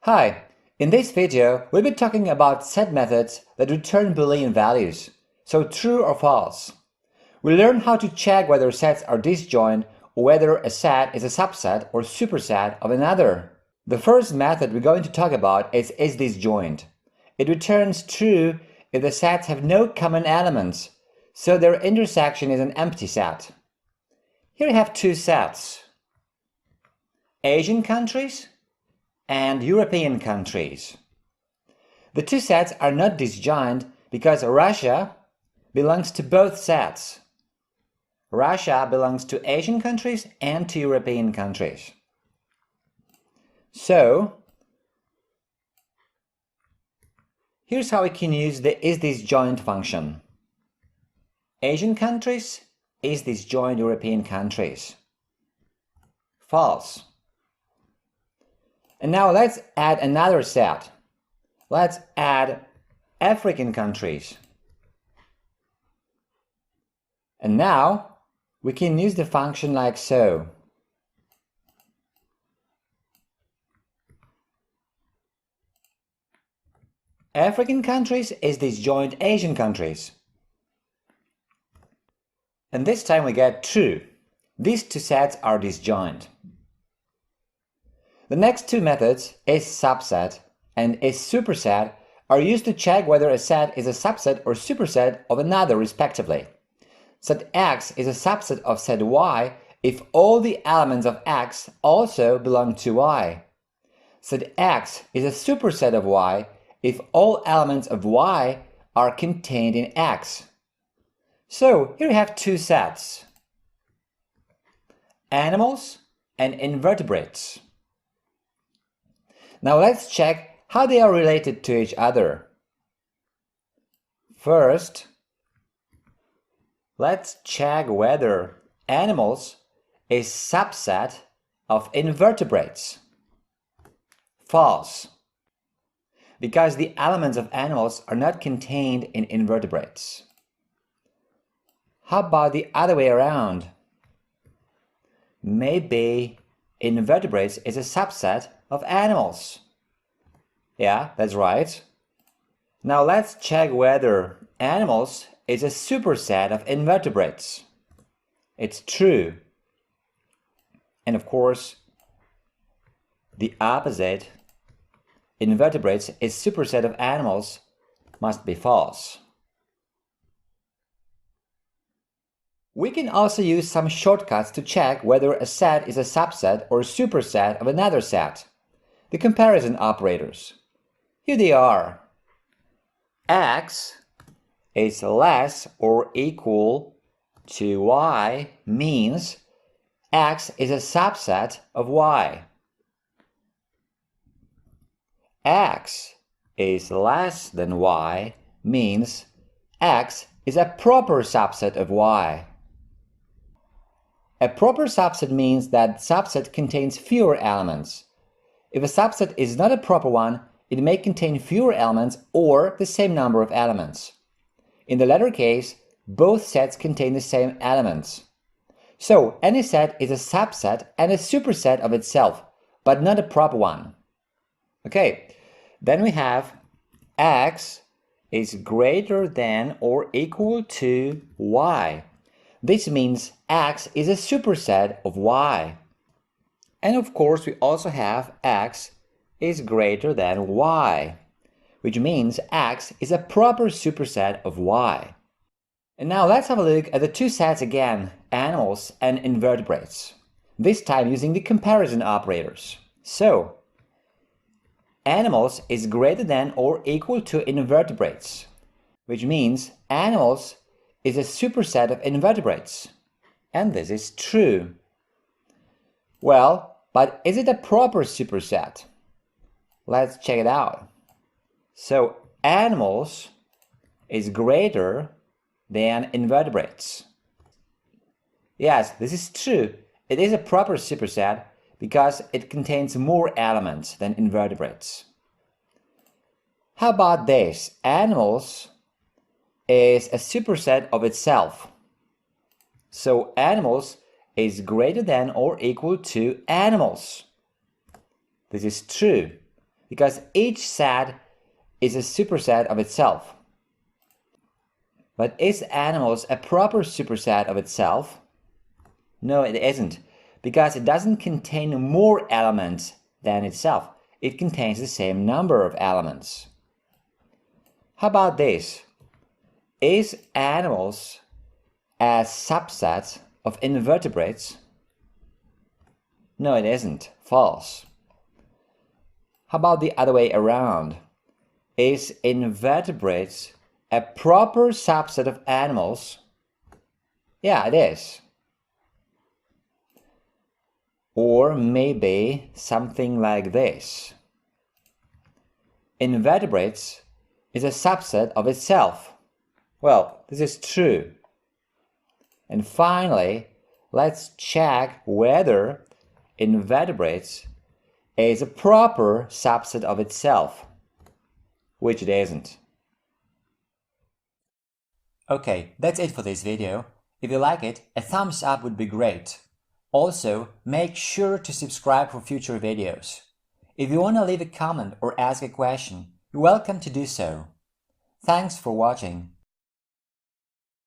Hi, in this video we'll be talking about set methods that return Boolean values, so true or false. We'll learn how to check whether sets are disjoint or whether a set is a subset or superset of another. The first method we're going to talk about is disjoint. It returns true if the sets have no common elements, so their intersection is an empty set. Here we have two sets: Asian countries and European countries. The two sets are not disjoint because Russia belongs to both sets. Russia belongs to Asian countries and to European countries. So, here's how we can use the disjoint function. Asian countries is disjoint European countries. False. And now let's add another set. Let's add African countries. And now we can use the function like so. African countries is disjoint Asian countries. And this time we get true. These two sets are disjoint. The next two methods, subset and superset, are used to check whether a set is a subset or superset of another respectively. Set X is a subset of set Y if all the elements of X also belong to Y. Set X is a superset of Y if all elements of Y are contained in X. So here we have two sets: animals and invertebrates. Now let's check how they are related to each other. First, let's check whether animals is subset of invertebrates. False, because the elements of animals are not contained in invertebrates. How about the other way around? Maybe invertebrates is a subset of animals. Yeah, that's right. Now let's check whether animals is a superset of invertebrates. It's true. And of course, the opposite, invertebrates is superset of animals, must be false. We can also use some shortcuts to check whether a set is a subset or superset of another set. The comparison operators. Here they are. X is less or equal to Y means X is a subset of Y. X is less than Y means X is a proper subset of Y. A proper subset means that subset contains fewer elements. If a subset is not a proper one, it may contain fewer elements or the same number of elements. In the latter case, both sets contain the same elements. So, any set is a subset and a superset of itself, but not a proper one. Okay, then we have X is greater than or equal to Y. This means X is a superset of Y. And of course, we also have X is greater than Y, which means X is a proper superset of Y. And now let's have a look at the two sets again, animals and invertebrates, this time using the comparison operators. So, animals is greater than or equal to invertebrates, which means animals is a superset of invertebrates. And this is true. Well, but is it a proper superset? Let's check it out. So, animals is greater than invertebrates. Yes, this is true. It is a proper superset because it contains more elements than invertebrates. How about this? Animals is a superset of itself. So animals is greater than or equal to animals. This is true. because each set is a superset of itself. But is animals a proper superset of itself? No, it isn't, because it doesn't contain more elements than itself. It contains the same number of elements. How about this? Is animals a subset of invertebrates? No, it isn't. False. How about the other way around? Is invertebrates a proper subset of animals? Yeah, it is. Or maybe something like this. Invertebrates is a subset of itself. Well, this is true. And finally, let's check whether invertebrates is a proper subset of itself, which it isn't. Okay, that's it for this video. If you like it, a thumbs up would be great. Also, make sure to subscribe for future videos. If you want to leave a comment or ask a question, you're welcome to do so. Thanks for watching.